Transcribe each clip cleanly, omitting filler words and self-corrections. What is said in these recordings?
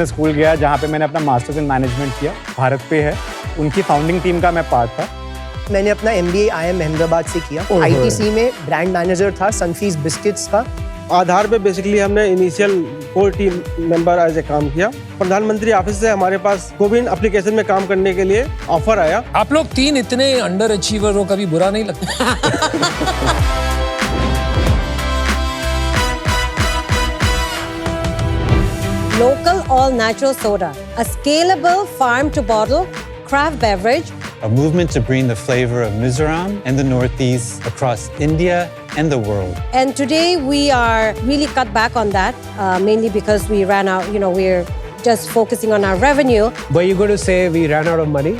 Business school गया जहाँ पे मैंने अपना मास्टर्स इन मैनेजमेंट किया, भारत पे है, उनकी फाउंडिंग टीम का मैं पार्ट था। मैंने अपना MBA IIM अहमदाबाद से किया। ITC में ब्रांड मैनेजर था, सनफीस्ट बिस्किट्स का। आधार पे बेसिकली हमने initial core team member as a काम किया। प्रधानमंत्री ऑफिस से हमारे पास कोविन एप्लीकेशन में काम करने के लिए ऑफर आया। आप लोग 3 इतने अंडर अचीवर हो, कभी बुरा नहीं लगता? Local all natural soda, a scalable farm to bottle craft beverage. A movement to bring the flavor of Mizoram and the Northeast across India and the world. And today we are really cut back on that, mainly because we ran out, we're just focusing on our revenue. Were you going to say we ran out of money?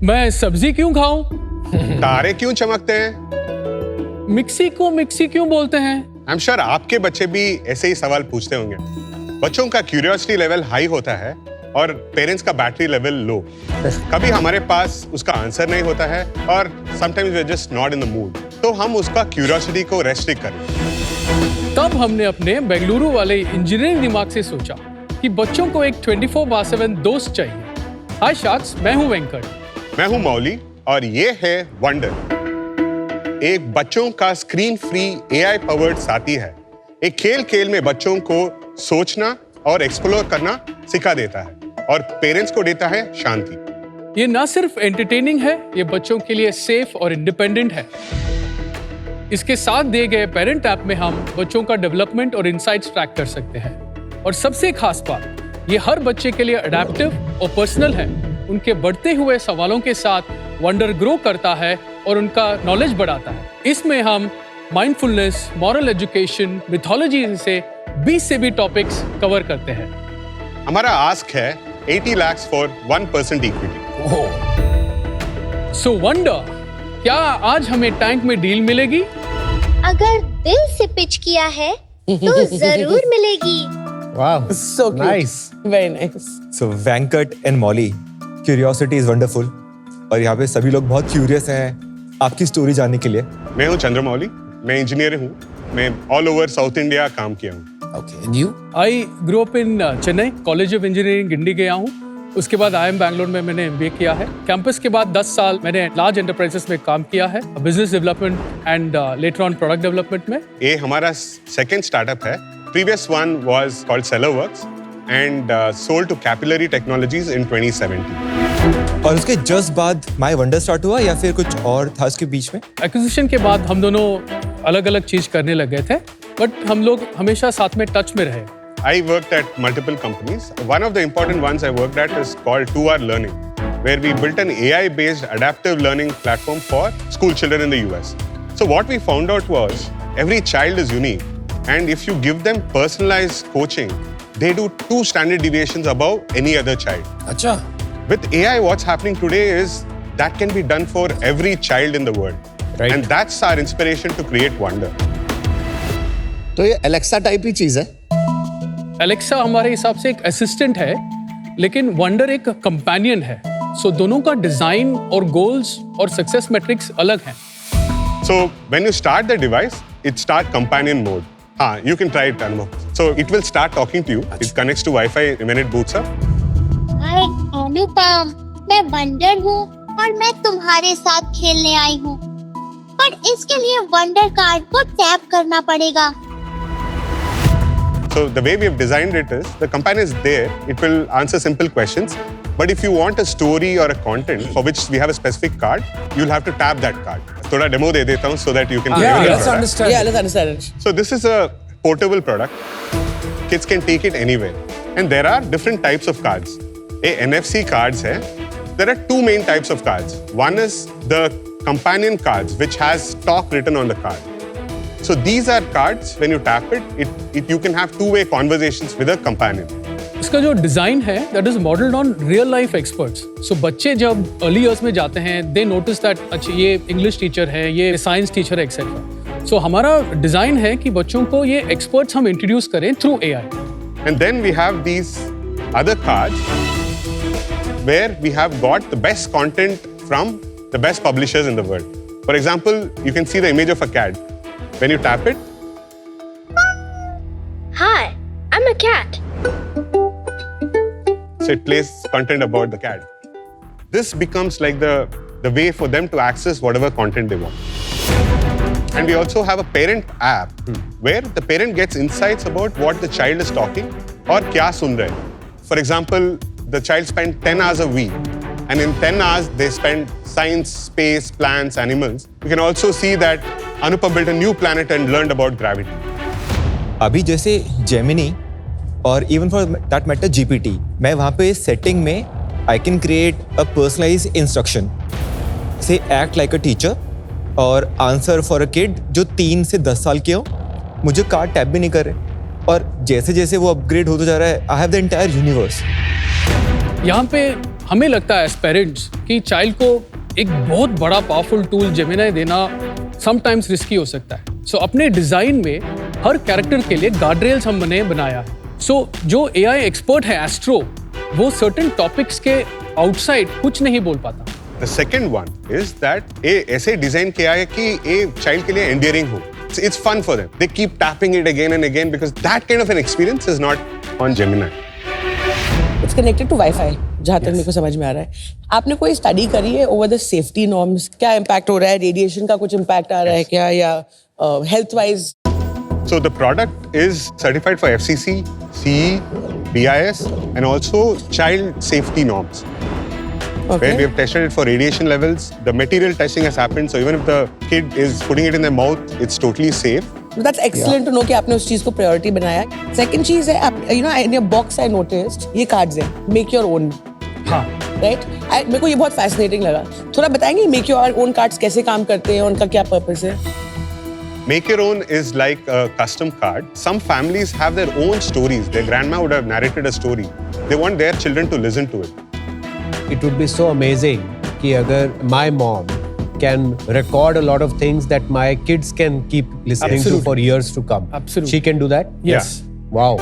मैं सब्जी क्यों खाऊं? तारे क्यों चमकते हैं? Mixie को mixie क्यों बोलते हैं? आई एम श्योर आपके बच्चे भी ऐसे ही सवाल पूछते होंगे। बच्चों का क्यूरियोसिटी लेवल हाई होता है और पेरेंट्स का बैटरी लेवल लो। कभी हमारे पास उसका आंसर नहीं होता है और sometimes we are just not in the mood, तो हम उसका क्यूरियोसिटी को रेस्ट्रिक्ट करें। तब हमने अपने बेंगलुरु वाले इंजीनियरिंग दिमाग से सोचा कि बच्चों को एक 24/7 दोस्त चाहिए। हाय शाक्स, मैं हूं वेंकट। मैं हूं मौली और ये है वंडर, एक बच्चों का स्क्रीन फ्री AI पावर्ड साथी है। एक खेल खेल में बच्चों को सोचना और एक्सप्लोर करना सिखा देता है और पेरेंट्स को देता है शांति। ये ना सिर्फ एंटरटेनिंग है, ये बच्चों के लिए सेफ और इंडिपेंडेंट है। इसके साथ दिए गए पेरेंट ऐप में हम बच्चों का डेवलपमेंट और इनसाइट्स ट्रैक कर सकते हैं। और सबसे खास बात, ये हर बच्चे के लिए अडेप्टिव और पर्सनल है। उनके बढ़ते हुए सवालों के साथ वंडर ग्रो करता है और उनका नॉलेज बढ़ाता है। इसमें हम माइंडफुलनेस, मॉरल एजुकेशन, मिथोलॉजी से 20 से भी टॉपिक्स कवर करते हैं। हमारा आस्क है 80 lakhs for 1% equity. So wonder, क्या आज हमें टैंक में डील मिलेगी? अगर दिल से पिच किया है तो जरूर मिलेगी। Wow, So cute. nice. Very nice. So Venkat and Molly, curiosity is wonderful. और यहाँ पे सभी लोग बहुत क्यूरियस हैं आपकी स्टोरी जानने के लिए। मैं हूं चंद्रमौली, मैं इंजीनियर हूं। मैं ऑल ओवर साउथ इंडिया काम किया हूं। Okay, and you? I grew up in Chennai, college of engineering Guindy गया हूँ। उसके बाद IIM बैंगलोर में मैंने MBA किया है। कैंपस के बाद 10 साल मैंने लार्ज एंटरप्राइजेस में काम किया है, business development and later on product development में। ये हमारा सेकंड स्टार्टअप है। Previous one was called Sellerworks and sold to Capillary Technologies in 2017. और उसके जस्ट बाद माय वंडर स्टार्ट हुआ या फिर कुछ और था उसके बीच में? एक्विजिशन के बाद हम दोनों अलग-अलग चीज करने लगे थे, बट हम लोग हमेशा साथ में टच में रहे। I worked at multiple companies. One of the important ones I worked at is called 2R Learning, where we built an AI-based adaptive learning platform for school children in the US. So what we found out was every child is unique, and if you give them personalized coaching, they do 2 standard deviations above any other child. अच्छा. With AI, what's happening today is that can be done for every child in the world. Right. And that's our inspiration to create wonder. तो ये Alexa type ही चीज है। Alexa हमारे हिसाब से एक assistant है, लेकिन वंडर एक कंपेनियन है। सो दोनों का डिजाइन और गोल्स और सक्सेस मैट्रिक्स अलग हैं। So when you start the device, it starts companion mode. You can try it, Anmo. So it will start talking to you. It connects to Wi-Fi when it boots up. हाय अनुपम, मैं wonder हूँ और मैं तुम्हारे साथ खेलने आई हूँ, पर इसके लिए वंडर कार्ड को टैप करना पड़ेगा। So the way we have designed it is, the companion is there. It will answer simple questions. But if you want a story or a content for which we have a specific card, you'll have to tap that card. थोड़ा demo दे देता हूँ so that you can play with the Let's product. understand. Yeah, let's understand it. So this is a portable product. Kids can take it anywhere. And there are different types of cards. NFC cards hai. There are 2 main types of cards. One is the companion cards, which has talk written on the card. So these are cards, when you tap it, you can have 2-way conversations with a companion. इसका जो design है that is modelled on real life experts. So बच्चे जब early years में जाते हैं दे notice that अच्छा ये इंग्लिश टीचर है, ये साइंस टीचर है एक्सेट्रा. सो हमारा डिजाइन है कि बच्चों को ये एक्सपर्ट्स हम इंट्रोड्यूस करें through AI. And then we have these other cards where we have got the best content from the best publishers in the world. For example, you can see the image of a cat. When you tap it, Hi, I'm a cat. so it plays content about the cat. This becomes like the way for them to access whatever content they want. And we also have a parent app where the parent gets insights about what the child is talking or kya sun rahe. For example, the child spent 10 hours a week and in 10 hours they spend science, space, plants, animals. You can also see that Anupam built a new planet and learned about gravity. अभी जैसे Gemini और even for that matter GPT, मैं वहाँ पे setting में I can create a personalised instruction से act like a teacher और answer for a kid जो 3 से 10 साल के हो. मुझे कार्ड टैप भी नहीं कर रहे और जैसे जैसे वो अपग्रेड होता जा रहा है I have the entire universe. यहाँ पे हमें लगता है एज पेरेंट्स कि चाइल्ड को एक बहुत बड़ा पावरफुल टूल जेमिनी देना समटाइम्स रिस्की हो सकता है. सो अपने डिजाइन में हर कैरेक्टर के लिए गार्डरेल्स हमने बनाया है. सो जो AI एक्सपर्ट है एस्ट्रो, वो सर्टेन टॉपिक्स के आउटसाइड कुछ नहीं बोल पाता. The second one is that ऐसे डिजाइन किया है कि ये चाइल्ड के लिए एंडियरिंग हो. It's fun for them. They keep tapping it again and again because that kind of an experience is not on Gemini. It's connected to Wi-Fi, जहाँ तक मेरे को समझ में आ रहा है. आपने कोई स्टडी करी है ओवर द सेफ्टी नॉर्म्स? क्या इम्पैक्ट हो रहा है? रेडिएशन का कुछ इम्पैक्ट आ रहा है क्या, या health wise? So the product is certified for FCC, CE, BIS, and also child safety norms. Where we have tested it for radiation levels. The material testing has happened, so even if the kid is putting it in their mouth, it's totally safe. That's excellent to know कि आपने उस चीज को priority बनाया. Second चीज है, you know, in your box I noticed ये cards हैं, make your own. हाँ. Right? मेरे को ये बहुत fascinating लगा. थोड़ा बताएंगे make your own कार्ड्स कैसे काम करते हैं, उनका क्या पर्पस है? Make your own is like a custom card. Some families have their own stories. Their grandma would have narrated a story. They want their children to listen to it. It would be so amazing कि अगर my mom can record a lot of things that my kids can keep listening to for years to come. Absolutely. She can do that? Yes. Wow.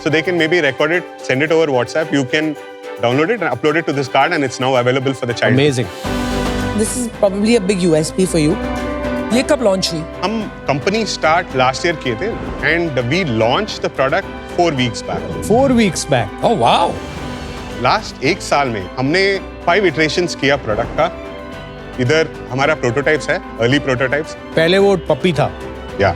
So they can maybe record it, send it over WhatsApp. You can download it and upload it to this card, and it's now available for the child. Amazing. This is probably a big USP for you. ये कब launch हुई? हम company start last year किए थे and we launch the product 4 weeks back. 4 weeks back. Oh wow. Last 1 साल में हमने 5 iterations किया प्रोडक्ट का. इधर हमारा प्रोटोटाइप्स है, अर्ली प्रोटोटाइप्स. पहले वो पप्पी था. या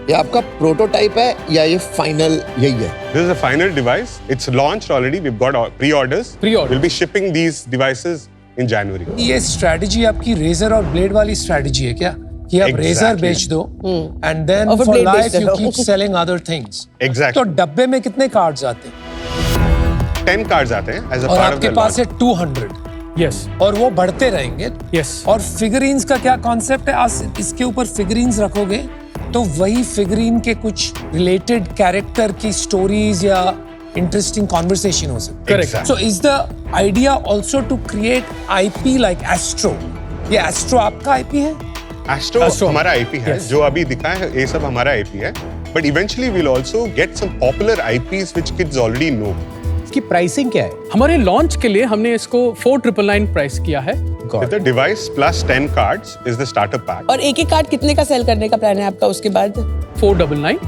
ये आपका प्रोटोटाइप है या ये फाइनल यही है? This is a final device. It's launched already. We've got pre-orders. We'll be shipping these devices in January. ये स्ट्रेटजी आपकी रेजर और ब्लेड वाली स्ट्रेटजी है क्या? कि आप रेजर बेच दो and then for life you keep selling other things. Exactly. तो डब्बे में कितने कार्ड्स आते हैं? 10 कार्ड्स आते हैं as a और part of आपके the पास है launch. 200. यस. और वो बढ़ते रहेंगे. यस. और फिगरीन्स का क्या कॉन्सेप्ट है? आज इसके ऊपर फिगरीन्स रखोगे तो वही फिगरीन के कुछ रिलेटेड कैरेक्टर की स्टोरीज या इंटरेस्टिंग कॉन्वर्सेशन हो सकती है. Correct. So is the idea also to create IP like Astro. ये एस्ट्रो आपका आईपी है? Astro हमारा IP है. जो अभी दिखा है ये सब हमारा IP है. But eventually we'll also get some popular IPs which kids already know. इसकी प्राइसिंग क्या है? हमारे लॉन्च के लिए हमने इसको 4999 प्राइस किया है. With the device plus 10 cards is the starter pack. और एक कार्ड कितने का सेल करने का प्लान है आपका उसके बाद? 499.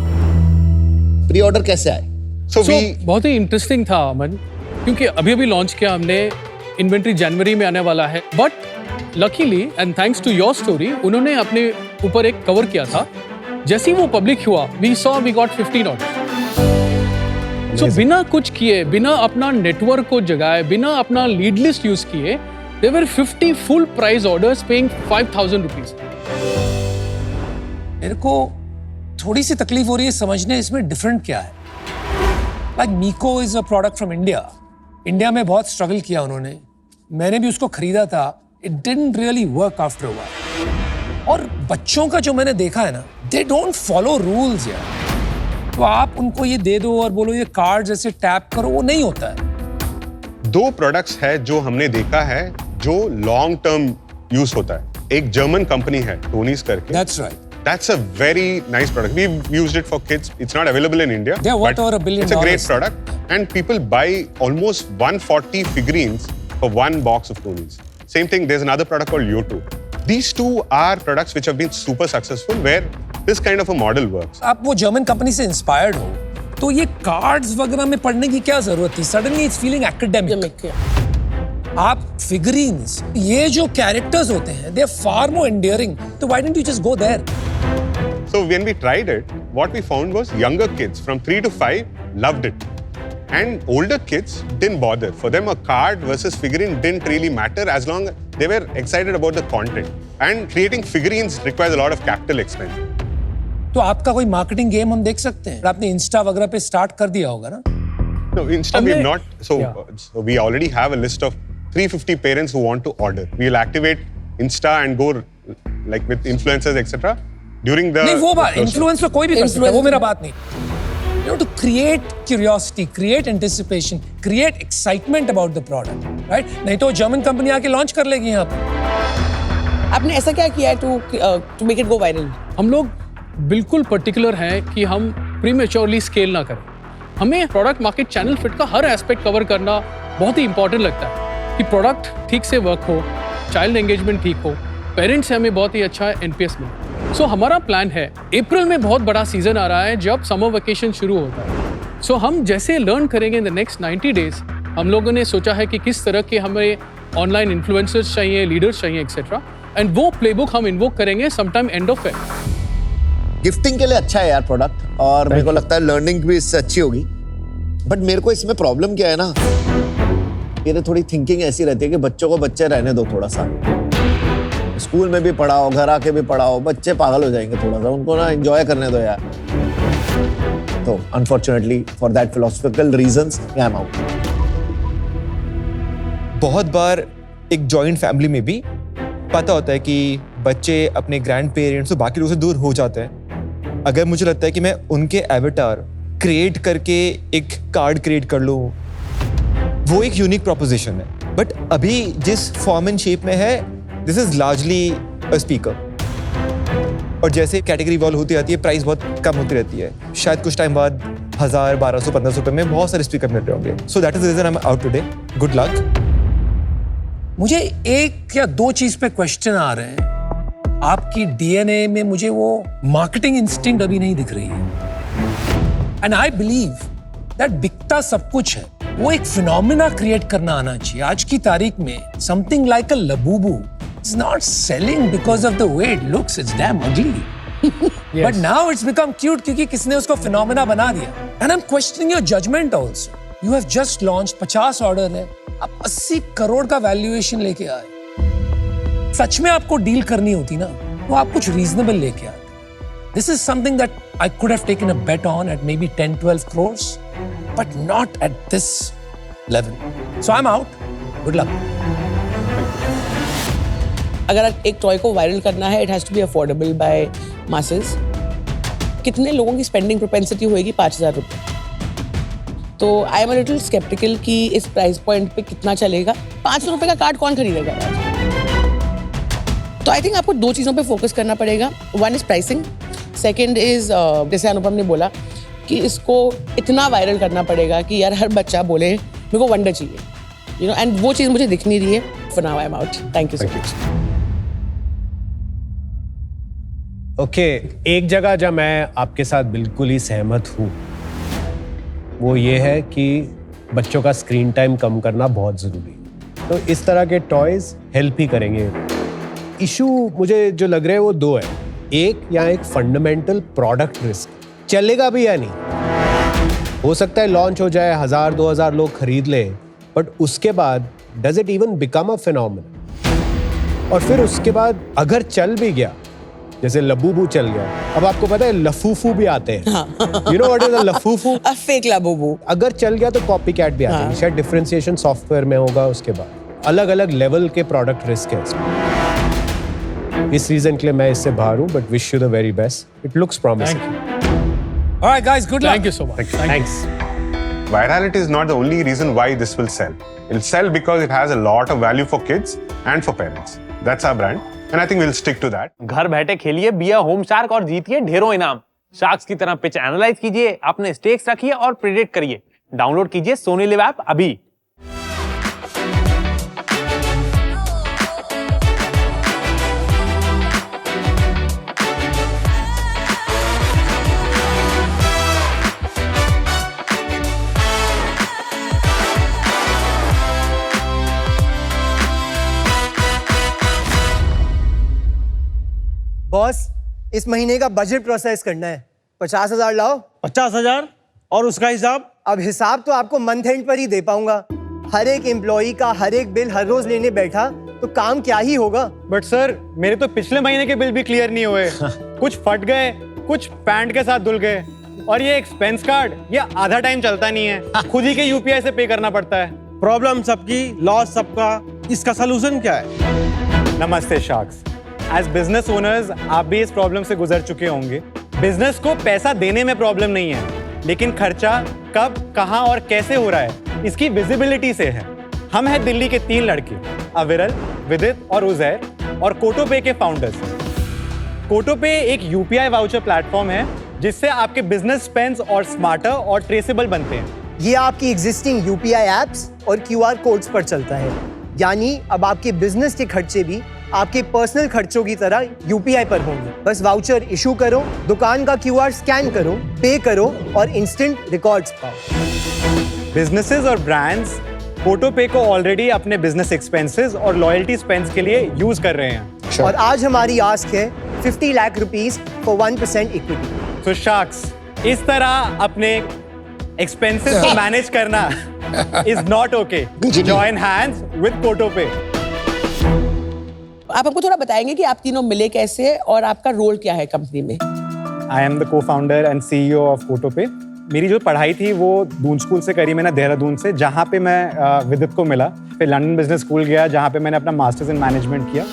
प्री ऑर्डर कैसे आए? So we बहुत ही इंटरेस्टिंग था अमन, क्योंकि अभी लॉन्च किया हमने. इन्वेंट्री जनवरी में आने वाला है. But luckily and thanks to your story उन्होंने अपने ऊपर एक कवर किया था. जैसे ही वो पब्लिक हुआ वी गॉट 15 ऑर्डर. सो बिना कुछ किए, बिना अपना नेटवर्क को जगाए, बिना अपना लीड लिस्ट यूज किए, there were 50 full price orders paying 5000 rupees. मेरे को थोड़ी सी तकलीफ हो रही है समझने इसमें डिफरेंट क्या है. Like मीको is a product from India. India में बहुत स्ट्रगल किया उन्होंने. मैंने भी उसको खरीदा था. It didn't really work after a while. और बच्चों का जो मैंने देखा है ना, they don't follow rules यार. तो आप उनको ये दे दो और बोलो ये कार्ड जैसे टैप करो, वो नहीं होता है। 2 प्रोडक्ट्स है जो हमने देखा है जो लॉन्ग टर्म यूज होता है। एक जर्मन कंपनी है टोनीज करके। That's right. That's a very nice product. We've used it for kids. It's not available in India. Yeah, what but over $1 billion? It's a great product, and people buy almost 140 figurines for 1 box of Tonies. Same thing. There's another product called Yoto. These 2 are products which have been super successful, where this kind of a model works. आप वो German company से inspired हो, तो ये cards वगैरह में पढ़ने की क्या जरूरत थी? Suddenly it's feeling academic. आप फिगरीन्स, ये जो कैरेक्टर्स होते हैं, they are far more endearing. तो why didn't you just go there? So when we tried it, what we found was younger kids from 3 to 5 loved it. And older kids didn't bother. For them, a card versus figurine didn't really matter as long as they were excited about the content. And creating figurines requires a lot of capital expense. तो आपका कोई marketing game हम देख सकते हैं? आपने Insta वगैरह पे स्टार्ट कर दिया होगा ना? No, Insta we've not. So we already have a list of 350 parents who want to order. We'll activate Insta and go like with influencers, etc. during the. नहीं, वो बात इन्फ्लुएंस तो कोई भी कर सकता है, वो मेरा बात नहीं। You know, to create curiosity, create anticipation, create excitement about the product, right? नहीं तो जर्मन कंपनी आके लॉन्च कर लेगी यहाँ पे। आपने ऐसा क्या किया है to make it go viral? हम लोग बिल्कुल पर्टिकुलर हैं कि हम प्रीमेच्योरली स्केल ना करें। हमें प्रोडक्ट मार्केट चैनल फिट का हर एस्पेक्ट कवर करना बहुत ही इंपॉर्टेंट लगता है कि प्रोडक्ट ठीक से वर्क हो, चाइल्ड एंगेजमेंट ठीक हो, पेरेंट्स से हमें बहुत ही अच्छा एनपीएस मिले। सो हमारा प्लान है, अप्रैल में बहुत बड़ा सीजन आ रहा है जब समर वेकेशन शुरू होता है। सो हम जैसे लर्न करेंगे इन द नेक्स्ट 90 डेज, हम लोगों ने सोचा है कि किस तरह के हमें ऑनलाइन इन्फ्लुएंसर्स चाहिए, लीडर्स चाहिए, एक्सेट्रा, एंड वो प्लेबुक हम इन्वोक करेंगे sometime end of Feb. Gifting के लिए अच्छा है यार प्रोडक्ट, और मेरे को लगता है लर्निंग भी इससे अच्छी होगी। बट मेरे को इसमें प्रॉब्लम क्या है ना, मेरे थोड़ी थिंकिंग ऐसी रहती है कि बच्चों को बच्चे रहने दो थोड़ा सा। स्कूल में भी पढ़ाओ, घर आके भी पढ़ाओ, बच्चे पागल हो जाएंगे थोड़ा सा, उनको ना एंजॉय करने दो यार। तो unfortunately for that philosophical reasons I am out. बहुत बार एक जॉइंट फैमिली में भी पता होता है कि बच्चे अपने ग्रैंड पेरेंट्स और बाकी लोगों से दूर हो जाते हैं। अगर मुझे लगता है कि मैं उनके एवेटार क्रिएट करके एक कार्ड क्रिएट कर लूँ, वो एक यूनिक प्रोपोजिशन है। बट अभी जिस फॉर्म एंड शेप में है, this is largely a speaker. और जैसे कैटेगरी वॉल होती रहती है, प्राइस बहुत कम होती रहती है। शायद कुछ टाइम बाद 1000, 1200, 1500 रुपए में बहुत सारे स्पीकर मिल रहे होंगे। So that is the reason I am out today. Good luck. मुझे एक या 2 चीज पे क्वेश्चन आ रहे हैं। आपकी डीएनए में मुझे वो मार्केटिंग इंस्टिंक्ट अभी नहीं दिख रही है। एंड आई बिलीव दैट बिकता सब कुछ है, वो एक फिनोमिना क्रिएट करना आना चाहिए। आज की तारीख में something like a Labubu is not selling because of the way it looks, it's damn ugly. But now it's become cute क्योंकि किसने उसको फिनोमिना बना दिया। And I am questioning your judgement also. You have just launched, 50 order है, आप 80 करोड़ का valuation लेके आए। सच में आपको डील करनी होती ना, तो आप कुछ रीजनेबल लेके आते। This is something that I could have taken a bet on at maybe 10-12 crores, but not at this level. So I'm out. Good luck. अगर एक टॉय को वायरल करना है, it has to be affordable by masses. कितने लोगों की spending propensity होएगी? 5000 रुपये। तो I am a little sceptical कि इस प्राइस पॉइंट पे कितना चलेगा। 500 रुपये का कार्ड कौन खरीदेगा? तो आई थिंक आपको 2 चीज़ों पे फोकस करना पड़ेगा। One is pricing, second is जैसे अनुपम ने बोला कि इसको इतना वायरल करना पड़ेगा कि यार हर बच्चा बोले मेरे को वंडर चाहिए, यू नो, एंड वो चीज़ मुझे दिख नहीं रही है। For now I am out. Thank you so much. Okay, एक जगह जब मैं आपके साथ बिल्कुल ही सहमत हूँ, वो ये है कि बच्चों का स्क्रीन टाइम कम करना बहुत ज़रूरी है। तो इस तरह के टॉयज हेल्प ही करेंगे। इशू मुझे जो लग रहा है वो 2 है। एक, यहाँ एक फंडामेंटल प्रोडक्ट रिस्क, चलेगा भी या नहीं। हो सकता है लॉन्च हो जाए, 1000-2000 लोग खरीद ले, बट उसके बाद does it even become a phenomena? और फिर उसके बाद अगर चल भी गया, जैसे लबूबू चल गया, अब आपको पता है लफूफू भी आते हैं। You know what is a Lafufu? A fake Labubu. अगर चल गया तो कॉपी कैट भी आते हैं। शायद डिफरेंशिएशन सॉफ्टवेयर में होगा। उसके बाद अलग अलग लेवल के प्रोडक्ट रिस्क है इसमें। इस रीजन के लिए मैं इससे बाहर हूँ, but wish you the very best. It looks promising. All right, guys, good luck. Thank you so much. Thanks. Virality is not the only reason why this will sell. It'll sell because it has a lot of value for kids and for parents. That's our brand, and I think we'll stick to that. घर बैठे खेलिए बिया home shark और जीतिए ढेरों इनाम। Sharks की तरह pitch analyse कीजिए, अपने स्टेक्स रखिए और प्रेडिक्ट करिए। डाउनलोड कीजिए सोनी लिव ऐप अभी। बॉस, इस महीने का बजट प्रोसेस करना है। 50,000 लाओ। 50,000 और उसका हिसाब? अब हिसाब तो आपको मंथ एंड पर ही दे पाऊंगा। हर एक एम्प्लॉई का हर एक बिल हर रोज लेने बैठा तो काम क्या ही होगा। बट सर, मेरे तो पिछले महीने के बिल भी क्लियर नहीं हुए। कुछ फट गए, कुछ पैंट के साथ धुल गए, और ये एक्सपेंस कार्ड ये आधा टाइम चलता नहीं है, खुद ही के यूपीआई से पे करना पड़ता है। प्रॉब्लम सबकी, लॉस सबका, इसका सलूशन क्या है? नमस्ते शार्क्स। एज बिजनेस ओनर्स आप भी इस प्रॉब्लम से गुजर चुके होंगे। बिजनेस को पैसा देने में प्रॉब्लम नहीं है, लेकिन खर्चा कब, कहां और कैसे हो रहा है इसकी विजिबिलिटी से है। हम हैं दिल्ली के 3 लड़के, अविरल, विदित और उजैर, और कोटोपे के फाउंडर्स। कोटोपे एक यूपीआई वाउचर प्लेटफॉर्म है जिससे आपके बिजनेस स्पेंड्स और स्मार्टर और ट्रेसेबल बनते हैं। ये आपकी एग्जिस्टिंग यूपीआई एप्स और क्यूआर कोड्स पर चलता है, यानी अब आपके बिजनेस के खर्चे भी आपके पर्सनल खर्चों की तरह यूपीआई पर होंगे। बस वाउचर इशू करो, दुकान का क्यूआर स्कैन करो, पे करो और इंस्टेंट रिकॉर्ड्स पाओ। बिजनेसेस और ब्रांड्स कोटोपे को ऑलरेडी अपने बिजनेस एक्सपेंसेस और लॉयल्टी स्पेंड्स के लिए यूज कर रहे हैं। और आज हमारी आस्क है 50 लाख रुपीस फॉर 1% इक्विटी। तो शार्क्स, इस तरह अपने एक्सपेंसेस को मैनेज करना is not okay. Join hands with KotoPe. आप हमको थोड़ा बताएंगे कि आप तीनों मिले कैसे और आपका रोल क्या है कंपनी में? I am the cofounder and CEO of KotoPe. मेरी जो पढ़ाई थी वो दून स्कूल से करी मैंने, देहरादून से, जहाँ पे मैं विदित को मिला। फिर लंदन बिजनेस स्कूल गया जहाँ पे मैंने अपना मास्टर्स इन मैनेजमेंट किया।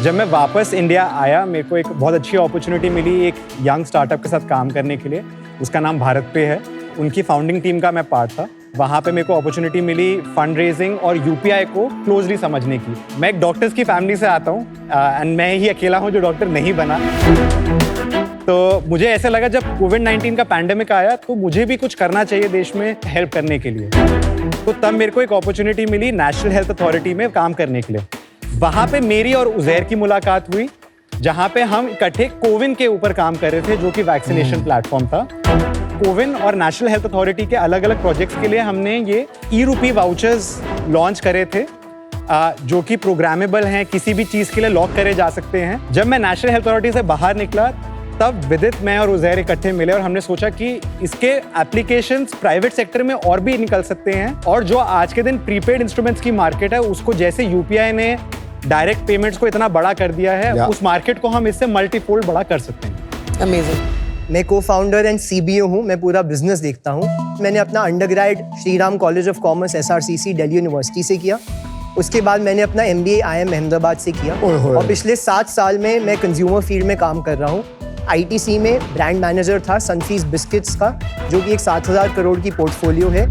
जब मैं वापस इंडिया आया, मेरे को एक बहुत अच्छी अपॉर्चुनिटी मिली एक यंग स्टार्टअप के साथ काम करने के लिए। उसका नाम भारत पे है। उनकी फाउंडिंग टीम का मैं पार्ट था। वहाँ पे मेरे को अपॉर्चुनिटी मिली फंड रेजिंग और यूपीआई को क्लोजली समझने की। मैं एक डॉक्टर्स की फैमिली से आता हूँ एंड मैं ही अकेला हूँ जो डॉक्टर नहीं बना। तो मुझे ऐसा लगा जब कोविड-19 का पैंडेमिक आया तो मुझे भी कुछ करना चाहिए देश में हेल्प करने के लिए। तो तब मेरे को एक अपॉर्चुनिटी मिली नेशनल हेल्थ अथॉरिटी में काम करने के लिए। वहाँ पे मेरी और उजैर की मुलाकात हुई, जहाँ पे हम इकट्ठे कोविन के ऊपर काम कर रहे थे, जो कि वैक्सीनेशन प्लेटफॉर्म था। कोविन और नेशनल हेल्थ अथॉरिटी के अलग अलग प्रोजेक्ट्स के लिए हमने ये ई-रूपी वाउचर्स लॉन्च करे थे, जो कि प्रोग्रामेबल हैं, किसी भी चीज़ के लिए लॉक करे जा सकते हैं। जब मैं नेशनल हेल्थ अथॉरिटी से बाहर निकला तब विदित, मैं और उजैर इकट्ठे मिले और हमने सोचा कि इसके एप्लीकेशंस प्राइवेट सेक्टर में और भी निकल सकते हैं, और जो आज के दिन प्रीपेड इंस्ट्रूमेंट्स की मार्केट है उसको जैसे यूपीआई ने डायरेक्ट पेमेंट्स को इतना बड़ा कर दिया है, उस मार्केट को हम इससे मल्टीफोल्ड बड़ा कर सकते हैं। अमेजिंग। मैं को-फाउंडर एंड CBO हूँ। मैं पूरा बिजनेस देखता हूँ। मैंने अपना undergrad Shriram college of commerce SRCC Delhi university से किया। उसके बाद मैंने अपना MBA IIM अहमदाबाद से किया, और पिछले 7 साल में मैं कंज्यूमर फील्ड में काम कर रहा हूँ। ITC में ब्रांड मैनेजर था सनफीस बिस्किट्स का, जो कि एक 7,000 करोड़ की पोर्टफोलियो है।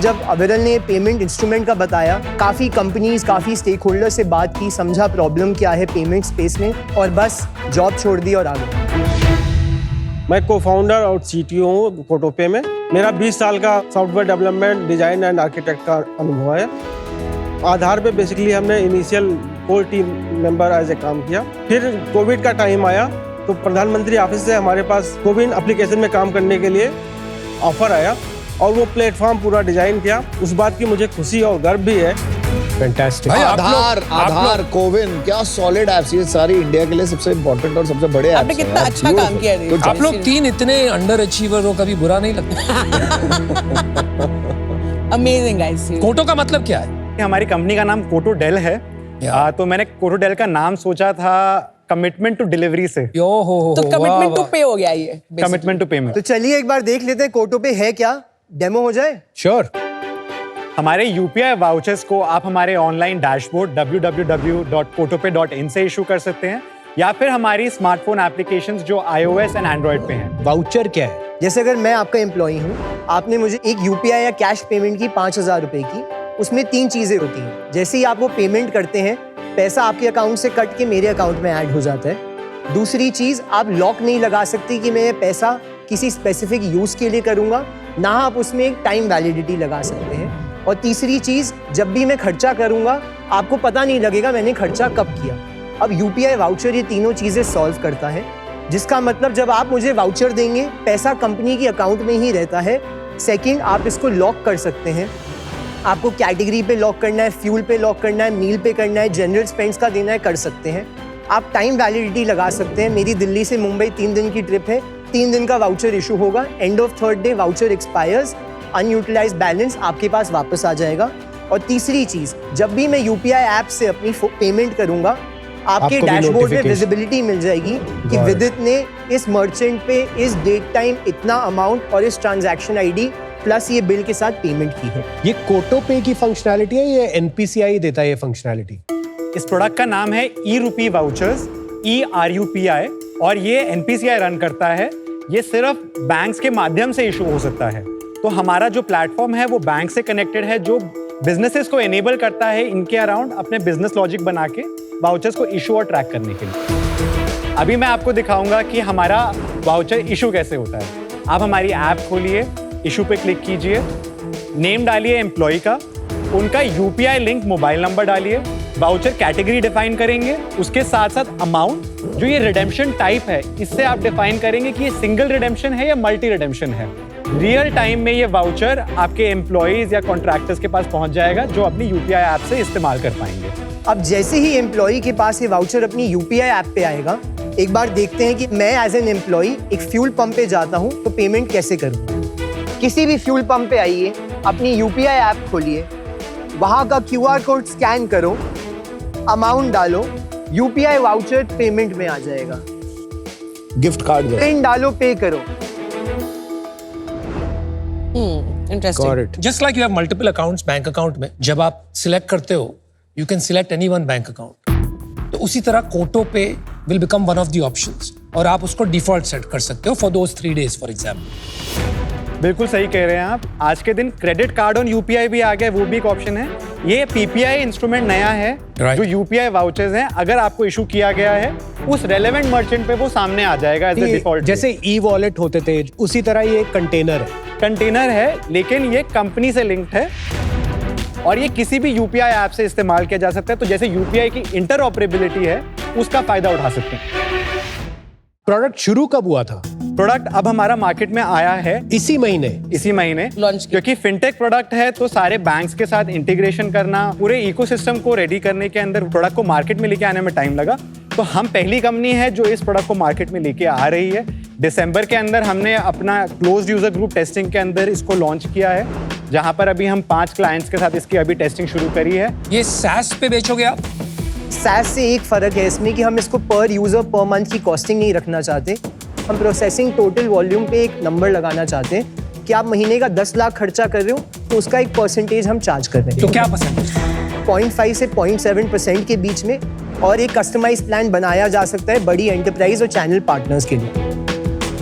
जब अविरल ने पेमेंट इंस्ट्रूमेंट का बताया, काफ़ी कंपनीज, काफ़ी स्टेक होल्डर से बात की, समझा प्रॉब्लम क्या है पेमेंट स्पेस में, और बस जॉब छोड़ दी और आ गया। मैं को-फाउंडर और CTO हूँ कोटोपे में। मेरा 20 साल का software development, design and architect का अनुभव है। आधार पे बेसिकली हमने initial core team member as a काम किया। फिर कोविड का टाइम आया तो प्रधानमंत्री ऑफिस से हमारे पास कोविन एप्लीकेशन में काम करने के लिए ऑफर आया, और वो प्लेटफॉर्म पूरा डिजाइन किया। उस बात की मुझे खुशी और गर्व भी है। फैंटास्टिक। आधार, कोविन, क्या सॉलिड ऐप्स, ये सारी इंडिया के लिए सबसे इम्पोर्टेंट और सबसे बड़े ऐप्स हैं। आपने कितना अच्छा काम किया है। आप लोग 3 इतने अंडर अचीवर हो, कभी बुरा नहीं लगता? Amazing guys. कोटो का मतलब क्या है? हमारी कंपनी का नाम कोटो डेल है। तो मैंने कोटो डेल का नाम सोचा था कमिटमेंट टू डिलीवरी से। तो कमिटमेंट टू पे हो गया ये। Commitment to payment. तो चलिए एक बार देख लेते हैं कोटोपे है क्या, डेमो हो जाए। श्योर। हमारे यूपीआई वाउचर्स को आप हमारे ऑनलाइन डैशबोर्ड www.kotope.in से इशू कर सकते हैं, या फिर हमारी स्मार्टफोन एप्लीकेशंस जो iOS एंड एंड्रॉइड पे हैं। वाउचर क्या है? जैसे अगर मैं आपका एम्प्लॉई हूँ, आपने मुझे एक यूपीआई या कैश पेमेंट की 5,000 रुपए की, उसमें 3 चीज़ें होती हैं। जैसे ही आप वो पेमेंट करते हैं, पैसा आपके अकाउंट से कट के मेरे अकाउंट में ऐड हो जाता है। दूसरी चीज़, आप लॉक नहीं लगा सकती कि मैं ये पैसा किसी स्पेसिफिक यूज़ के लिए करूँगा, ना आप उसमें एक टाइम वैलिडिटी लगा सकते हैं। और तीसरी चीज़, जब भी मैं खर्चा करूँगा, आपको पता नहीं लगेगा मैंने खर्चा कब किया। अब यूपीआई वाउचर ये तीनों चीज़ें सॉल्व करता है, जिसका मतलब जब आप मुझे वाउचर देंगे, पैसा कंपनी की अकाउंट में ही रहता है। सेकंड, आप इसको लॉक कर सकते हैं। आपको कैटेगरी पे लॉक करना है, फ्यूल पे लॉक करना है, मील पे करना है, जनरल स्पेंड्स का देना है, कर सकते हैं। आप टाइम वैलिडिटी लगा सकते हैं। मेरी दिल्ली से मुंबई 3 दिन की ट्रिप है, 3 दिन का वाउचर इशू होगा, end of 3rd day voucher expires, unutilised balance आपके पास वापस आ जाएगा। और तीसरी चीज़, जब भी मैं यूपीआई ऐप से अपनी पेमेंट करूंगा, आपके डैशबोर्ड में विजिबिलिटी मिल जाएगी कि विदित ने इस मर्चेंट पे इस डेट टाइम इतना अमाउंट और इस ट्रांजैक्शन आईडी प्लस ये बिल के साथ पेमेंट की है। ये कोटो पे की फंक्शनैलिटी है, ये एनपीसीआई देता है ये फंक्शनैलिटी? इस प्रोडक्ट का नाम है ई रूपी वाउचर्स, ERUPI, और ये एनपीसीआई रन करता है। ये सिर्फ बैंक्स के माध्यम से इशू हो सकता है। तो हमारा जो प्लेटफॉर्म है वो बैंक से कनेक्टेड है, जो बिजनेसेस को एनेबल करता है इनके अराउंड अपने बिजनेस लॉजिक बना के वाउचर्स को इशू और ट्रैक करने के लिए। अभी मैं आपको दिखाऊंगा कि हमारा वाउचर इशू कैसे होता है। आप हमारी ऐप खोलिए, इशू पे क्लिक कीजिए, नेम डालिए एम्प्लॉय का, उनका यूपीआई लिंक मोबाइल नंबर डालिए, वाउचर कैटेगरी डिफाइन करेंगे, उसके साथ साथ अमाउंट, जो ये रिडेम्पशन टाइप है इससे आप डिफाइन करेंगे कि ये सिंगल रिडेम्पशन है या मल्टी रिडेम्पशन है। रियल टाइम में ये वाउचर आपके एम्प्लॉयज या कॉन्ट्रैक्टर्स के पास पहुंच जाएगा, जो अपनी यूपीआई ऐप से इस्तेमाल कर पाएंगे। अब जैसे ही एम्प्लॉय के पास ये वाउचर अपनी यूपीआई ऐप पे आएगा, एक बार देखते हैं कि मैं एज एन एम्प्लॉय एक फ्यूल पंप पे जाता हूँ तो पेमेंट कैसे करूँ। किसी भी फ्यूल पंप पे आइए, अपनी यूपीआई ऐप खोलिए, वहाँ का QR कोड स्कैन करो, अमाउंट डालो, यूपीआई वाउचर पेमेंट में आ जाएगा। गिफ्ट कार्ड पिन डालो, पे करो। Interesting. Just like you have multiple accounts bank account में, जब आप सिलेक्ट करते हो you can select any one bank account, तो उसी तरह कोटो पे will become one of the options, और आप उसको डिफॉल्ट सेट कर सकते हो for those 3 days for example. बिल्कुल सही कह रहे हैं आप। आज के दिन क्रेडिट कार्ड ऑन यूपीआई भी आ गया, वो भी एक ऑप्शन है। ये पीपीआई इंस्ट्रूमेंट नया है, जो यूपीआई वाउचर्स हैं, अगर आपको इशू किया गया है उस रेलेवेंट मर्चेंट पे वो सामने आ जाएगा एज ए डिफॉल्ट। जैसे ई वॉलेट होते थे, उसी तरह ये कंटेनर है, लेकिन ये कंपनी से लिंक्ड है और ये किसी भी यूपीआई ऐप से इस्तेमाल किया जा सकता है। तो जैसे यूपीआई की इंटरऑपरेबिलिटी है, उसका फायदा उठा सकते हैं। प्रोडक्ट शुरू कब हुआ था? प्रोडक्ट अब हमारा मार्केट में आया है इसी महीने लॉन्च, क्योंकि फिनटेक प्रोडक्ट है तो सारे बैंक्स के साथ इंटीग्रेशन करना, पूरे इकोसिस्टम को रेडी करने के अंदर प्रोडक्ट को मार्केट में लेके आने में टाइम लगा। तो हम पहली कंपनी है जो इस प्रोडक्ट को मार्केट में लेके आ रही है। दिसंबर के अंदर हमने अपना क्लोज्ड यूजर ग्रुप टेस्टिंग के अंदर इसको लॉन्च किया है, जहां पर अभी हम 5 क्लाइंट्स के साथ इसकी अभी टेस्टिंग शुरू करी है। ये SaaS पे बेचोगे आप? SaaS से एक फ़र्क है इसमें कि हम इसको पर यूज़र पर मंथ की कॉस्टिंग नहीं रखना चाहते। हम प्रोसेसिंग टोटल वॉल्यूम पे एक नंबर लगाना चाहते हैं कि आप महीने का 10 लाख खर्चा कर रहे हो तो उसका एक परसेंटेज हम चार्ज कर रहे हैं। तो क्या परसेंटेज? 0.5 से 0.7% के बीच में, और एक कस्टमाइज प्लान बनाया जा सकता है बड़ी एंटरप्राइज और चैनल पार्टनर्स के लिए।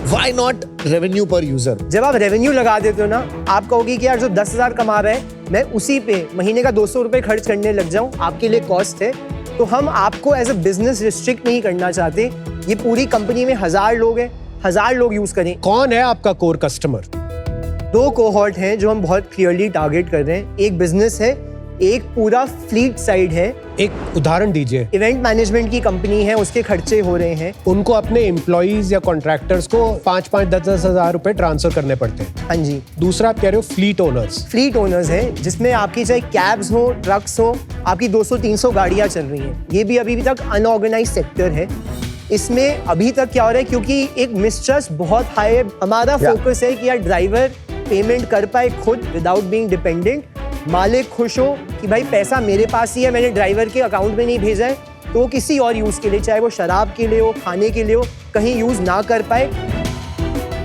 Why not रेवेन्यू पर यूजर? जब आप रेवेन्यू लगा देते हो ना, आप कहोगे कि यार जो 10,000 कमा रहा है, मैं उसी पे महीने का 200 रुपये खर्च करने लग जाऊं, आपके लिए कॉस्ट है। तो हम आपको एज अ बिजनेस रिस्ट्रिक्ट नहीं करना चाहते। ये पूरी कंपनी में 1000 लोग हैं, 1000 लोग यूज करें। कौन है आपका कोर कस्टमर? 2 कोहॉर्ट हैं जो हम बहुत क्लियरली टारगेट कर रहे हैं। एक बिजनेस है, एक पूरा फ्लीट साइड है। एक उदाहरण दीजिए। इवेंट मैनेजमेंट की कंपनी है, उसके खर्चे हो रहे हैं। उनको अपने एम्प्लॉइज या कॉन्ट्रैक्टर्स को 5-10 हज़ार रुपए ट्रांसफर करने पड़ते हैं। हाँ जी। दूसरा आप कह रहे हो फ्लीट ओनर्स। फ्लीट ओनर्स हैं जिसमें आपकी चाहे कैब्स हो, ट्रक्स हो, आपकी 200-300 गाड़ियाँ चल रही हैं। ये भी अभी तक अनऑर्गेनाइज सेक्टर है। इसमें अभी तक क्या हो रहा है, क्योंकि एक मिसट्रस्ट बहुत हाई है। हमारा फोकस है कि यार ड्राइवर पेमेंट कर पाए खुद विदाउट बीइंग डिपेंडेंट, मालिक खुश हो कि भाई पैसा मेरे पास ही है, मैंने ड्राइवर के अकाउंट में नहीं भेजा है, तो किसी और यूज़ के लिए, चाहे वो शराब के लिए हो, खाने के लिए हो, कहीं यूज़ ना कर पाए।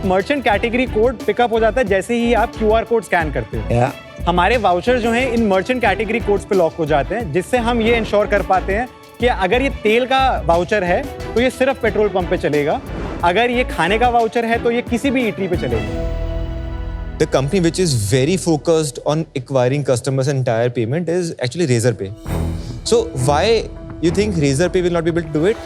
मर्चेंट कैटेगरी कोड पिकअप हो जाता है जैसे ही आप QR कोड स्कैन करते हो। हमारे वाउचर जो हैं इन मर्चेंट कैटेगरी कोड्स पे लॉक हो जाते हैं, जिससे हम ये इंश्योर कर पाते हैं कि अगर ये तेल का वाउचर है तो ये सिर्फ पेट्रोल पंप पे चलेगा। अगर ये खाने का वाउचर है तो ये किसी भी ईटरी पे चलेगा। The company which is very focused on acquiring customers and entire payment is actually Razorpay. So why you think Razorpay will not be able to do it?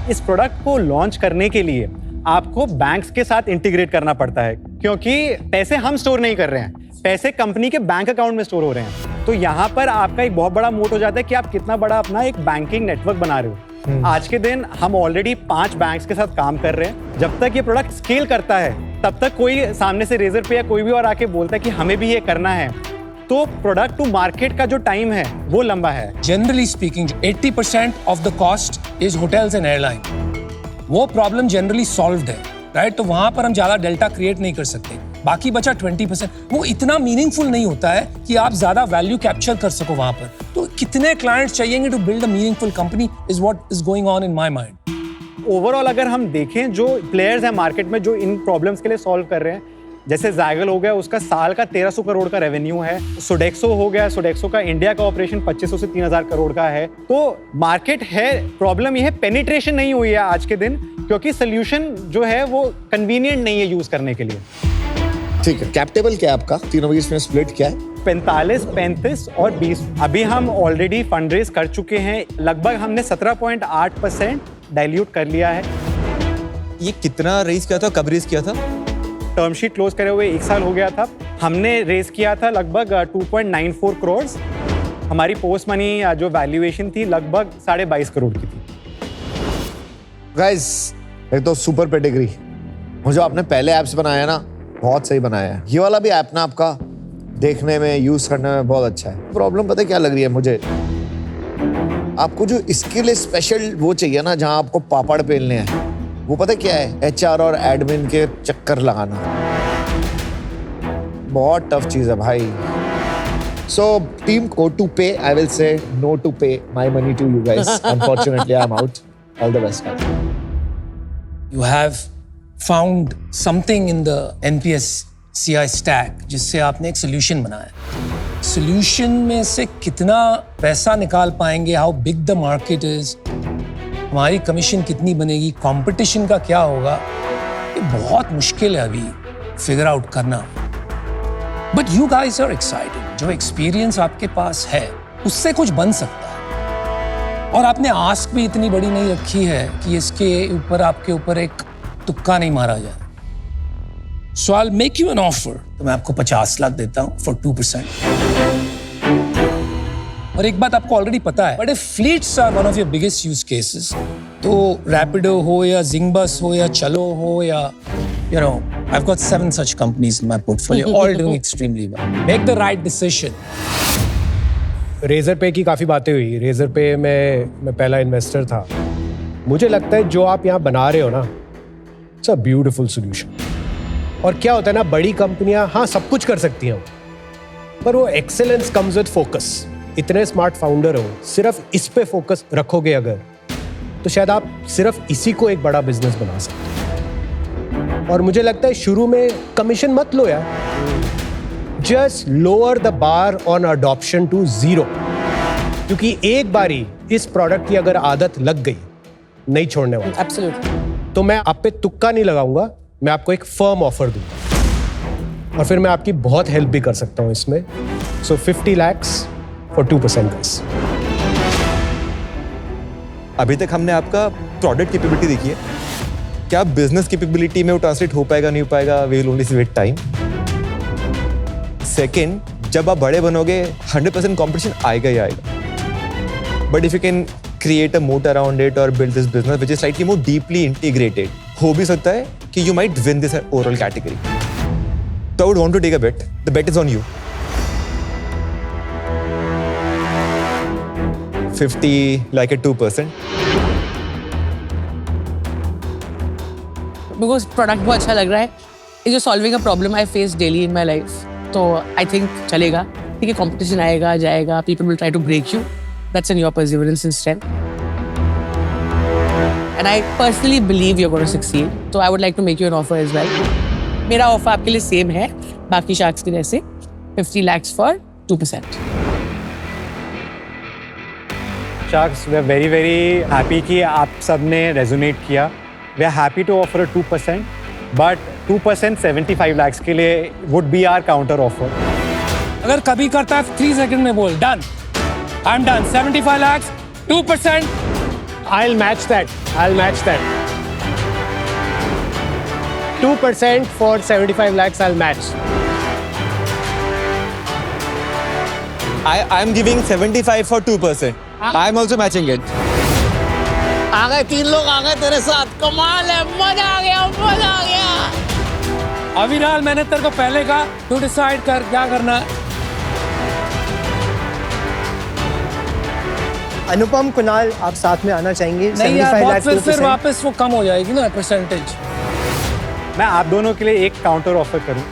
इस प्रोडक्ट को लॉन्च करने के लिए आपको बैंक्स के साथ इंटीग्रेट करना पड़ता है, क्योंकि पैसे हम स्टोर नहीं कर रहे हैं, पैसे कंपनी के बैंक अकाउंट में स्टोर हो रहे हैं। तो यहाँ पर आपका एक बहुत बड़ा मोट हो जाता है कि आप कितना बड़ा अपना एक बैंकिंग नेटवर्क बना रहे हो। आज के दिन हम ऑलरेडी 5 बैंक्स के साथ काम कर रहे हैं। जब तक ये प्रोडक्ट स्केल करता है तब तक कोई सामने से Razorpay या कोई भी और आके बोलता है कि हमें भी ये करना है, तो प्रोडक्ट टू मार्केट का जो टाइम है वो लंबा है। Generally speaking 80% of the cost is hotels and airline. वो प्रॉब्लम जनरली सॉल्व्ड है, राइट? तो वहां पर हम ज्यादा डेल्टा क्रिएट नहीं कर सकते। बाकी बचा 20%, वो इतना मीनिंगफुल नहीं होता है कि आप ज्यादा वैल्यू कैप्चर कर सको वहां पर। तो कितने क्लाइंट्स चाहिएंगे to build a meaningful company is what is going on in my mind. Overall अगर हम देखें जो प्लेयर्स हैं मार्केट में जो इन प्रॉब्लम्स के लिए सॉल्व कर रहे हैं, जैसे Zaggle हो गया, उसका साल का 1300 करोड़ का रेवेन्यू है। Sodexo हो गया, Sodexo का इंडिया का ऑपरेशन 2500 से 3000 करोड़ का है। तो मार्केट है, प्रॉब्लम ये है पेनिट्रेशन नहीं हुई है आज के दिन, क्योंकि सोल्यूशन जो है वो कन्वीनियंट नहीं है यूज करने के लिए। ठीक है, कैप टेबल क्या है आपका? तीनों के इसमें स्प्लिट क्या है? 45, 35 और 20। अभी हम ऑलरेडी फंड रेज कर चुके हैं, लगभग हमने 17.8% डाइल्यूट कर लिया है। ये कितना रेज किया था, कब रेज किया था? टर्म शीट क्लोज करे हुए 1 साल हो गया था। हमने रेज किया था लगभग 2.94 करोड़। हमारी पोस्ट मनी जो वैल्यूएशन थी लगभग 22.5 करोड़ की थी। गाइस, एक तो सुपर पेडिग्री। मुझे आपने पहले ऐप्स बनाया ना, बहुत सही बनाया है। ये वाला भी ऐप ना आपका देखने में, यूज करने में बहुत अच्छा है। प्रॉब्लम पता है क्या लग रही है मुझे? आपको जो इसके लिए स्पेशल वो चाहिए ना, जहां आपको पापड़ पेलने हैं, वो पता क्या है? HR और एडमिन के चक्कर लगाना। बहुत टफ चीज है भाई। So team Kotopay, I will say no to pay my money to you guys. Unfortunately, I'm out. All the best, guys. You have found something in the NPS CI stack जिससे आपने एक solution बनाया। Solution में से कितना पैसा निकाल पाएंगे? How big the market is? हमारी कमीशन कितनी बनेगी? कंपटीशन का क्या होगा? ये बहुत मुश्किल है अभी फिगर आउट करना। But you guys are excited. जो एक्सपीरियंस आपके पास है उससे कुछ बन सकता है, और आपने आस्क भी इतनी बड़ी नहीं रखी है कि इसके ऊपर आपके ऊपर एक तुक्का नहीं मारा जाए। So I will make you an offer. तो मैं आपको 50 लाख देता हूं फॉर 2%। और एक बात आपको ऑलरेडी पता है, but if fleets are one of your biggest use cases, तो रैपिडो हो या जिंगबस हो या चलो हो या you know, I've got 7 such companies in my portfolio, all doing extremely well. Make the right decision. Razorpay की काफ़ी बातें हुई। Razorpay में मैं पहला इन्वेस्टर था। मुझे लगता है जो आप यहाँ बना रहे हो ना, इट्स अ ब्यूटीफुल सोल्यूशन। और क्या होता है ना, बड़ी कंपनियाँ हाँ सब कुछ कर सकती हैं, पर वो एक्सेलेंस कम्स विद फोकस। इतने स्मार्ट फाउंडर हो, सिर्फ इस पे फोकस रखोगे अगर, तो शायद आप सिर्फ इसी को एक बड़ा बिजनेस बना सकते हो। और मुझे लगता है शुरू में कमीशन मत लो यार, just lower the bar on adoption to 0, क्योंकि एक बारी इस प्रोडक्ट की अगर आदत लग गई, नहीं छोड़ने वाला। एब्सोल्युटली। तो मैं आप पे तुक्का नहीं लगाऊंगा, मैं आपको एक फर्म ऑफर दूंगा, और फिर मैं आपकी बहुत हेल्प भी कर सकता हूं इसमें। सो 50 lakhs फॉर 2% गाइस। अभी तक हमने आपका प्रोडक्ट कैपेबिलिटी देखी है, क्या बिजनेस कैपेबिलिटी में वो ट्रांसलेट हो पाएगा नहीं हो पाएगा, we will only see with time. Second, जब आप बड़े बनोगे 100% कंपटीशन आएगा ही आएगा, but if you can create a moat around it और build this business which is slightly more deeply integrated, हो भी सकता है कि you might win this overall category. तो I would want to take a bet, the bet is on you. 50 like a 2%. Because product बहुत अच्छा लग रहा है। इज जो solving a problem I face daily in my life, तो I think चलेगा। ठीक है, कॉम्पिटिशन आएगा जाएगा, people will try to break you, that's in your perseverance and strength, and I personally believe you are going to succeed. तो I would like to make you an offer as well. मेरा offer आपके लिए same है बाकी sharks की जैसे, 50 lakhs for 2%। Sharks, we are very very happy कि आप सब ने रेजोनेट किया। we are happy to offer a 2%, but 2% 75 lakhs के लिए would be our counter offer. अगर कभी करता है 3 सेकंड में बोल done I am done 75 lakhs 2%. I'll match that. 2% for 75 lakhs, I'll match. I'm giving 75 for 2%. I'm also matching it. आ गए 3 लोग आ गए तेरे साथ कमाल है मजा आ गया अविनाल मैंने तेरे को पहले कहा तू डिसाइड कर क्या करना है. अनुपम, कुणाल, आप साथ में आना चाहेंगे? नहीं यार 75 बहुत लाख फिर वापस वो कम हो जाएगी ना परसेंटेज. मैं आप दोनों के लिए एक काउंटर ऑफर करूं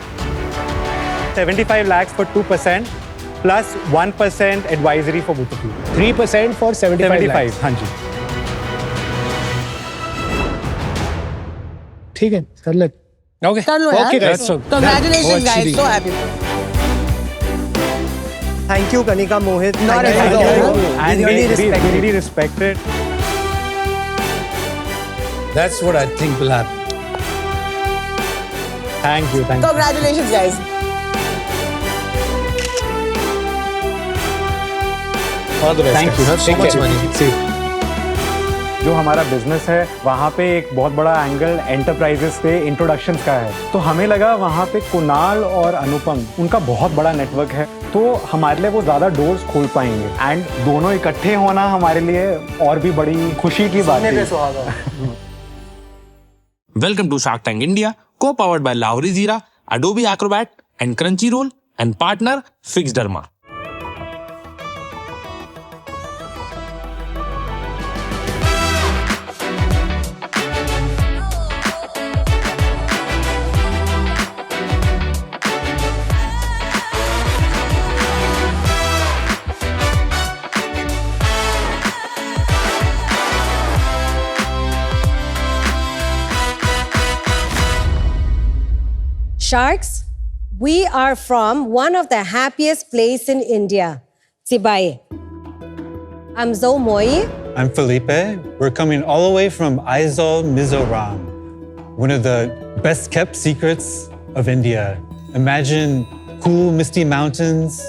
75 lakhs for 2% plus 1% advisory for both of you. 3% for 75 lakhs. हाँ जी. ठीक है, कर ले. Okay. कर लो यार. Okay, guys. Congratulations guys, so happy. Thank you, Kanika, Mohit. Not Thank at you. all. And We really we respect really it. respect it. That's what I think will happen. Thank you. Congratulations guys. Thank you. So much money. जो हमारा business है वहाँ पे एक बहुत बड़ा angle enterprises पे introductions का है, तो हमें लगा वहाँ पे कुणाल और अनुपम उनका बहुत बड़ा नेटवर्क है, तो हमारे लिए वो ज़्यादा डोर्स खोल पाएंगे. एंड दोनों इकट्ठे होना हमारे लिए और भी बड़ी खुशी की बात है. Welcome to Shark Tank India, co-powered by Lahori Zira, Adobe Acrobat, and Crunchyroll, and partner Fixderma. Sharks, we are from one of the happiest place in India, Sibai. I'm Zoe Moi. I'm Felipe. We're coming all the way from Aizawl, Mizoram, one of the best kept secrets of India. Imagine cool, misty mountains,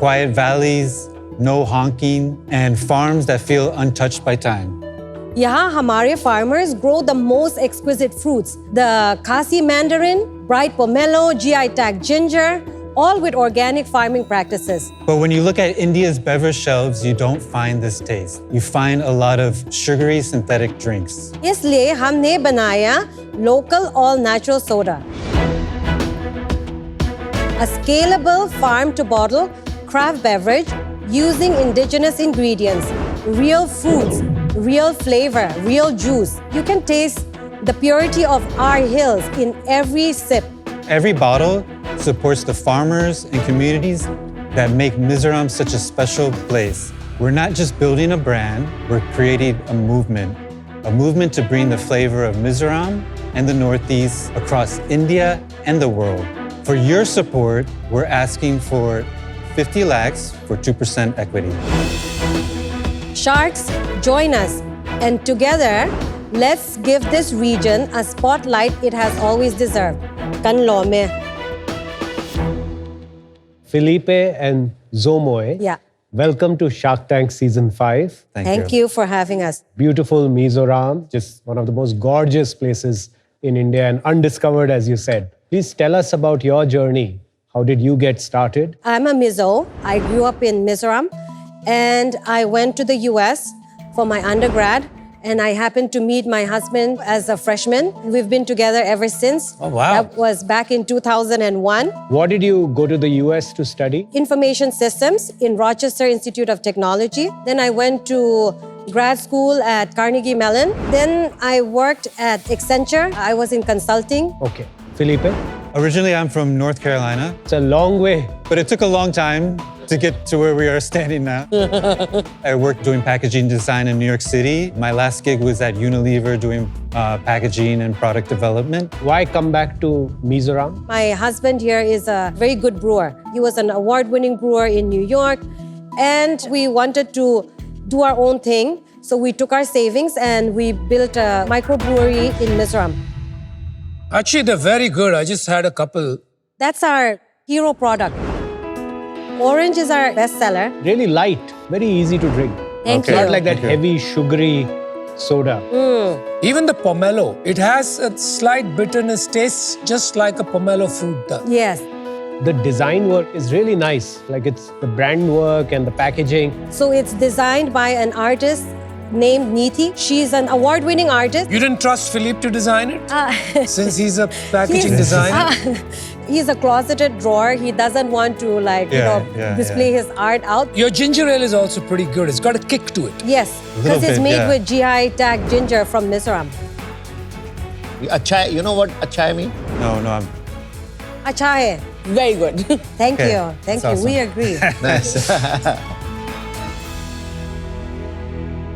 quiet valleys, no honking, and farms that feel untouched by time. यहाँ हमारे farmers grow the most exquisite fruits. The Khasi mandarin, bright pomelo, GI tag ginger, all with organic farming practices. But when you look at India's beverage shelves, you don't find this taste. You find a lot of sugary synthetic drinks. इसलिए हमने बनाया local all natural soda. A scalable farm to bottle craft beverage using indigenous ingredients, real fruits, real flavor, real juice. You can taste the purity of our hills in every sip. Every bottle supports the farmers and communities that make Mizoram such a special place. We're not just building a brand, we're creating a movement to bring the flavor of Mizoram and the Northeast across India and the world. For your support, we're asking for 50 lakhs for 2% equity. Sharks, join us, and together, let's give this region a spotlight it has always deserved. Kanlo mein. Felipe and Zomoy, Yeah. welcome to Shark Tank Season 5. Thank you for having us. Beautiful Mizoram, just one of the most gorgeous places in India and undiscovered, as you said. Please tell us about your journey. How did you get started? I'm a Mizo. I grew up in Mizoram, and I went to the US for my undergrad, and I happened to meet my husband as a freshman. We've been together ever since. Oh, wow. That was back in 2001. What did you go to the US to study? Information systems in Rochester Institute of Technology. Then I went to grad school at Carnegie Mellon. Then I worked at Accenture. I was in consulting. Okay. Felipe? Originally, I'm from North Carolina. It's a long way. But it took a long time to get to where we are standing now. I worked doing packaging design in New York City. My last gig was at Unilever doing packaging and product development. Why come back to Mizoram? My husband here is a very good brewer. He was an award-winning brewer in New York, and we wanted to do our own thing. So we took our savings and we built a microbrewery in Mizoram. Actually, they're very good. I just had a couple. That's our hero product. Orange is our bestseller. Really light, very easy to drink. Thank Not you. like that heavy, sugary soda. Even the pomelo, it has a slight bitterness, tastes just like a pomelo fruit does. Yes. The design work is really nice. Like it's the brand work and the packaging. So it's designed by an artist named Neeti. She's an award-winning artist. You didn't trust Philippe to design it? Since he's a He's- packaging designer? He's a closeted drawer. He doesn't want to display his art out. Your ginger ale is also pretty good. It's got a kick to it. Yes, because it's made with GI tag ginger from Mizoram. अच्छा है, you know what अच्छा है mean? No, I'm. Acha hai. Very good. Thank Okay, you. Thank that's you. We awesome. agree. Nice.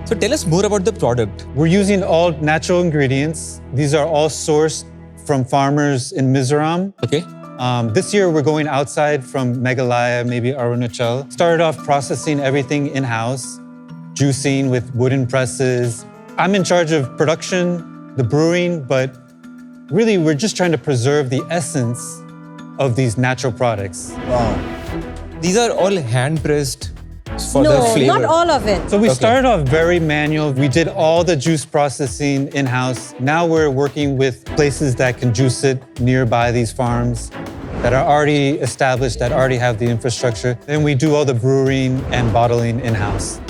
So tell us more about the product. We're using all natural ingredients. These are all sourced from farmers in Mizoram. Okay. This year, we're going outside from Meghalaya, maybe Arunachal. Started off processing everything in-house, juicing with wooden presses. I'm in charge of production, the brewing, but really, we're just trying to preserve the essence of these natural products. These are all hand pressed for the No, flavor. not all of it. So we Okay. started off very manual. We did all the juice processing in-house. Now we're working with places that can juice it nearby these farms that are already established, that already have the infrastructure. Then we do all the brewing and bottling in-house.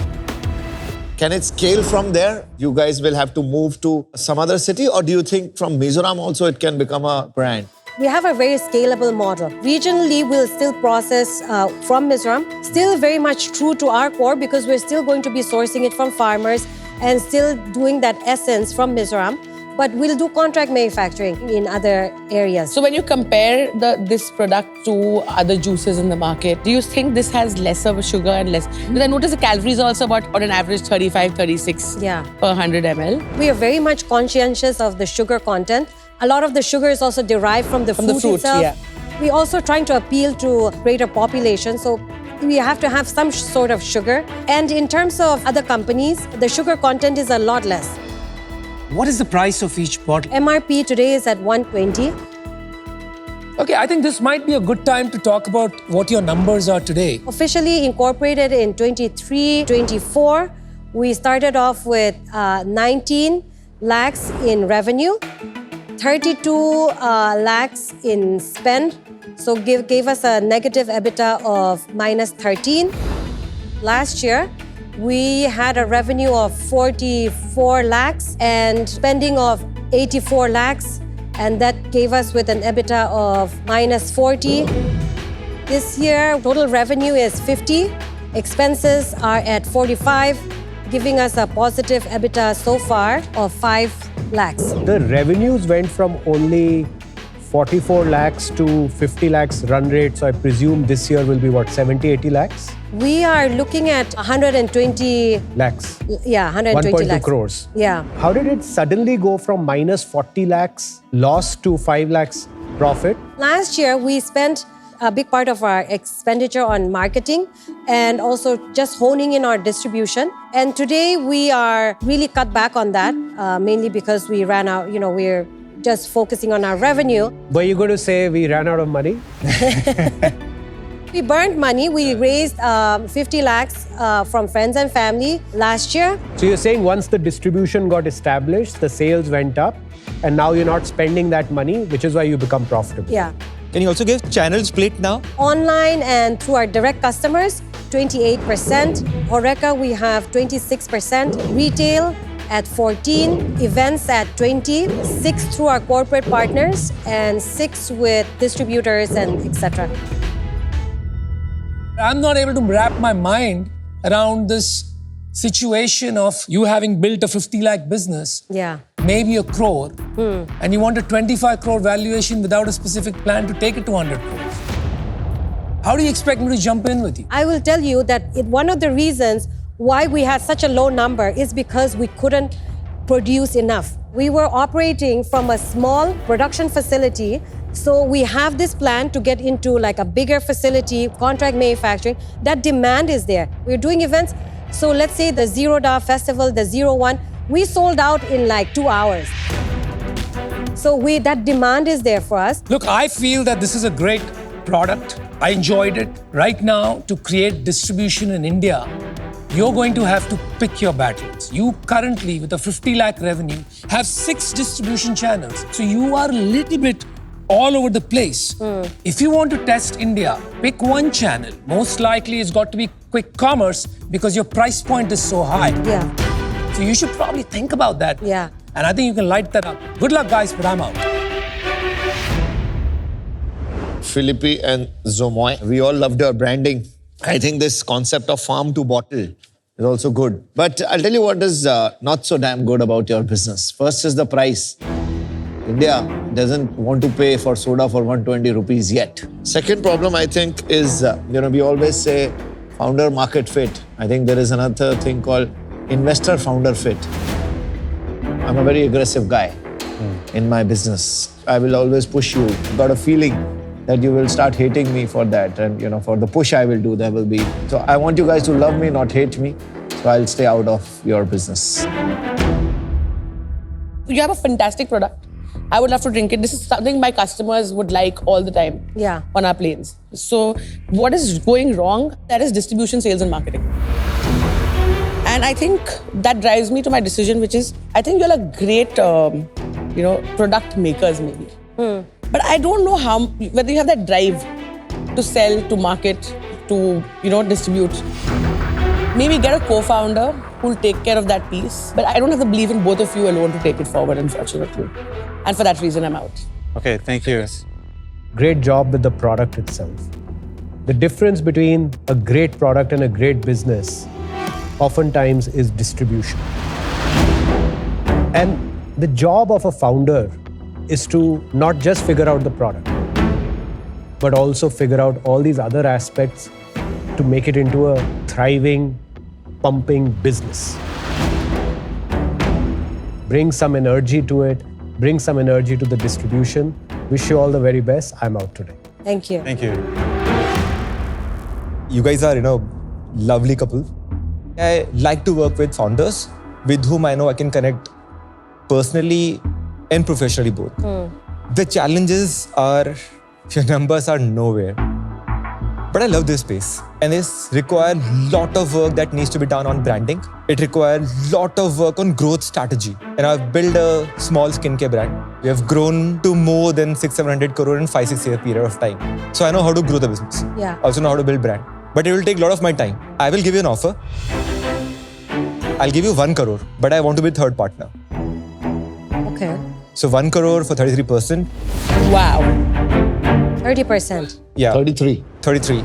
Can it scale from there? You guys will have to move to some other city, or do you think from Mizoram also it can become a brand? We have a very scalable model. Regionally, we'll still process from Mizoram, still very much true to our core because we're still going to be sourcing it from farmers and still doing that essence from Mizoram. But we'll do contract manufacturing in other areas. So when you compare this product to other juices in the market, do you think this has less of a sugar and less? Because I notice the calories are also about on an average 35, 36 per 100 ml. We are very much conscientious of the sugar content. A lot of the sugar is also derived from the fruit fruits, itself. yeah. We're also trying to appeal to greater population. So we have to have some sort of sugar. And in terms of other companies, the sugar content is a lot less. What is the price of each bottle? MRP today is at 120. Okay, I think this might be a good time to talk about what your numbers are today. Officially incorporated in 23, 24. We started off with 19 lakhs in revenue, 32 lakhs in spend. So gave us a negative EBITDA of minus 13. Last year, we had a revenue of 44 lakhs and spending of 84 lakhs. And that gave us with an EBITDA of minus 40. This year, total revenue is 50. Expenses are at 45, giving us a positive EBITDA so far of 5 lakhs. The revenues went from only 44 lakhs to 50 lakhs run rate. So I presume this year will be what, 70, 80 lakhs? We are looking at 120 Lakhs. Yeah, 120 1.2 lakhs. crores. Yeah. How did it suddenly go from minus 40 lakhs loss to 5 lakhs profit? Last year, we spent a big part of our expenditure on marketing and also just honing in our distribution. And today, we are really cut back on that, mainly because we ran out, we're just focusing on our revenue. Were you going to say we ran out of money? We burned money. We raised 50 lakhs from friends and family last year. So you're saying once the distribution got established, the sales went up, and now you're not spending that money, which is why you become profitable. Yeah. Can you also give channel split now? Online and through our direct customers, 28%. Horeca, we have 26%. Retail at 14%. Events at 20%. 6% through our corporate partners and 6% with distributors and etc. I'm not able to wrap my mind around this situation of you having built a 50 lakh business, Yeah. maybe a crore, and you want a 25 crore valuation without a specific plan to take it to 100 crores. How do you expect me to jump in with you? I will tell you that one of the reasons why we had such a low number is because we couldn't produce enough. We were operating from a small production facility. So we have this plan to get into like a bigger facility, contract manufacturing. That demand is there. We're doing events. So let's say the Zero Dar Festival, the 01, we sold out in like 2 hours. So that demand is there for us. Look, I feel that this is a great product. I enjoyed it. Right now, to create distribution in India, you're going to have to pick your battles. You currently, with a 50 lakh revenue, have 6 distribution channels. So you are a little bit all over the place. If you want to test India, pick one channel. Most likely it's got to be quick commerce because your price point is so high. Yeah. So you should probably think about that. Yeah. And I think you can light that up. Good luck, guys, but I'm out. Philippi and Zomoy, we all loved your branding. I think this concept of farm to bottle is also good. But I'll tell you what is not so damn good about your business. First is the price. India doesn't want to pay for soda for 120 rupees yet. Second problem, I think, is, we always say founder market fit. I think there is another thing called investor founder fit. I'm a very aggressive guy in my business. I will always push you. Got a feeling that you will start hating me for that. And, for the push I will do, there will be. So I want you guys to love me, not hate me. So I'll stay out of your business. You have a fantastic product. I would love to drink it. This is something my customers would like all the time on our planes. So what is going wrong? That is distribution, sales and marketing. And I think that drives me to my decision, which is, I think you're a great, product makers maybe. But I don't know whether you have that drive to sell, to market, to, distribute. Maybe get a co-founder who'll take care of that piece. But I don't have to believe in both of you alone to take it forward, unfortunately. And for that reason, I'm out. Okay, thank you. Great job with the product itself. The difference between a great product and a great business oftentimes is distribution. And the job of a founder is to not just figure out the product, but also figure out all these other aspects to make it into a thriving, pumping business. Bring some energy to it, bring some energy to the distribution. Wish you all the very best. I'm out today. Thank you. Thank you. You guys are, lovely couple. I like to work with founders with whom I know I can connect personally and professionally both. The challenges are, your numbers are nowhere. But I love this space. And this requires a lot of work that needs to be done on branding. It requires a lot of work on growth strategy. And I've built a small skincare brand. We have grown to more than 600-700 crore in 5-6 year period of time. So I know how to grow the business. Yeah. I also know how to build brand. But it will take a lot of my time. I will give you an offer. I'll give you 1 crore, but I want to be third partner. Okay. So 1 crore for 33%. Wow. 30%. Yeah. 33. 33.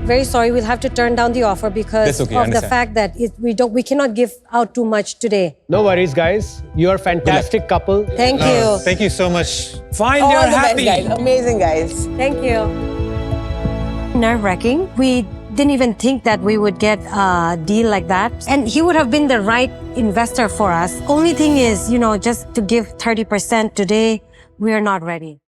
Very sorry, we'll have to turn down the offer because That's okay, I of the understand. fact that we cannot give out too much today. No worries, guys. You're a fantastic couple. Thank you. Thank you so much. Fine, All you're the happy. best, guys. Amazing, guys. Thank you. Nerve-wracking. We didn't even think that we would get a deal like that. And he would have been the right investor for us. Only thing is, just to give 30% today, we are not ready.